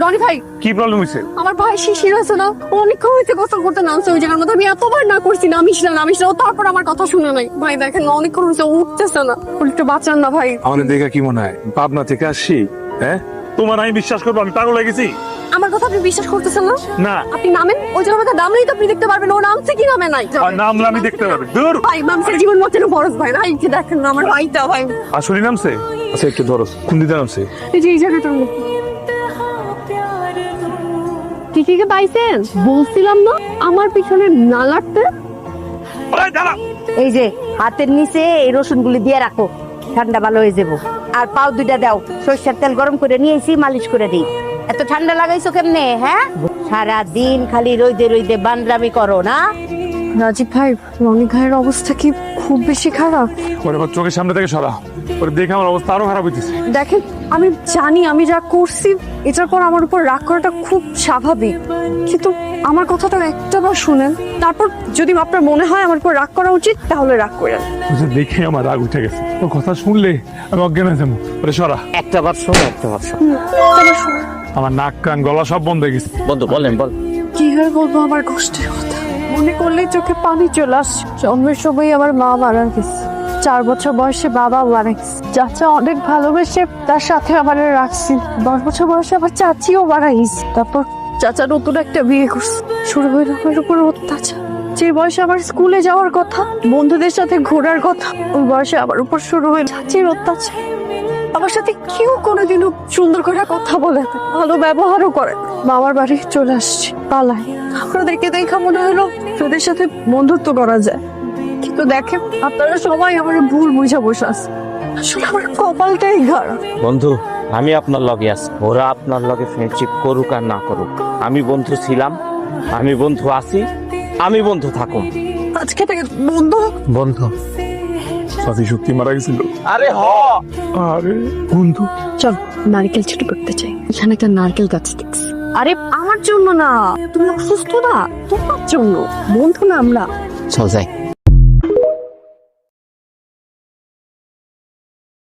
রনি ভাই, কি প্রবলেম হয়েছে? আমার ভাই শিশির আছে না, ও অনেকক্ষণ হয়েছে গোসল করতে নামছে ওই জায়গার মধ্যে। আমি এতবার না করছি নামিস না নামিস না, ও তারপর আমার কথা শুনে নাই। ভাই দেখেন না, অনেকক্ষণ হয়েছে ও উঠতেছে না, ওর একটু বাঁচান না ভাই। আমাদের দেখা কি মনে হয় পাবনা থেকে আসছি? হ্যাঁ, তোমার আমি বিশ্বাস করবো আমি পাগল হয়ে গেছি? আমার কথা আপনি বিশ্বাস করতেছেন না? না, আপনি নামেন, ওই জায়গার মধ্যে নামলেই তো আপনি দেখতে পারবেন ও নামছে কি নামে নাই। আর নামলে আমি দেখতে পাবো। দূর, ভাই মানুষের জীবন বাঁচানো বরস ভাই না, এই যে দেখেন না আমার ভাইটা ভাই। আসলে নামছে? আচ্ছা একটু ধরো, কোন দিকে নামছে? এই যে এই জায়গাটার মধ্যে। টিকিকে পাইছেন? বলছিলাম না আমার পিছনে না লাগতে। ওই দাঁড়া। এই যে হাতের নিচে এই রসুন গুলি দিয়ে রাখো, ঠান্ডা ভালো হয়ে যাবো। আর পাও দুইটা দাও, সরষের তেল গরম করে নিয়ে এসে মালিশ করে দিই। এত ঠান্ডা লাগাইছো কেমনে? হ্যাঁ, সারা দিন খালি রইদে রইদে বানরামি করো না। রাজীব ভাই, রনি ভাইয়ের অবস্থা কি খুব বেশি খারাপ? ওরে আমার চোখের সামনে থেকে সরা, ওরে দেখে আমার অবস্থা আরো খারাপ হইতেছে। দেখেন আমি জানি আমি যা করছি এটার পর আমার উপর রাগ করাটা খুব স্বাভাবিক, কিন্তু আমার কথাটা একটাবার শুনেন, তারপর যদি আপনার মনে হয় আমার উপর রাগ করা উচিত তাহলে রাগ করেন। বুঝে দেখে আমার রাগ উঠে গেছে, তোর কথা শুনলে আমি অজ্ঞান হয়ে যাবো। ওরে সরা। একটা বার শোনো, একটা বার শোনো। তারপর শুনেন। আমার নাক কান গলা সব বন্ধ হয়ে গেছে। বন্ধু বলেন, বল। কি আর বলবো আমার কষ্টের কথা, মনে করলেই চোখে পানি চলে আসছে। জন্মের সময় আমার মা মারা গেছে, 4 বছর বয়সে বাবা মারা গেছে, চাচা অনেক ভালোবেসে তার সাথে আমার রাখছি। 10 বছর বয়সে আমার চাচিও মারা গেছে। তারপর চাচা নতুন একটা বিয়ে করছে, শুরু হইল আমার উপর অত্যাচার। যে বয়সে আমার স্কুলে যাওয়ার কথা, বন্ধুদের সাথে ঘোরার কথা, ওই বয়সে আমার উপর শুরু হইল চাচির অত্যাচার। আমার সাথে কেউ কোনোদিনও সুন্দর করে কথা বলে না, ভালো ব্যবহারও করে না। মামার বাড়ি চলে আসছি পালায়। আপনাদেরকে দেখা মনে হলো ওদের সাথে বন্ধুত্ব করা যায়, কিন্তু দেখেন আপনারা সবাই আমার ভুল বুঝা বসে আছে। আসলে আমার কপালটাই খারাপ। বন্ধু, আমি আপনার লগে আছি, ওরা আপনার লগে ফ্রেন্ডশিপ করুক আর না করুক, আমি বন্ধু ছিলাম, আমি বন্ধু আছি, আমি বন্ধু থাকুন। আজকে থেকে বন্ধু বন্ধু। সাথী সত্যি মারা গেছিল? আরে হ, আরে বন্ধু, চল নারকেল ছুটি করতে চাই, এখানে একটা নারকেল গাছ দেখছি। আরে আমার জন্য না, তুমি অসুস্থ না, তোমার জন্য। বন্ধু না আমরা। চল যাই।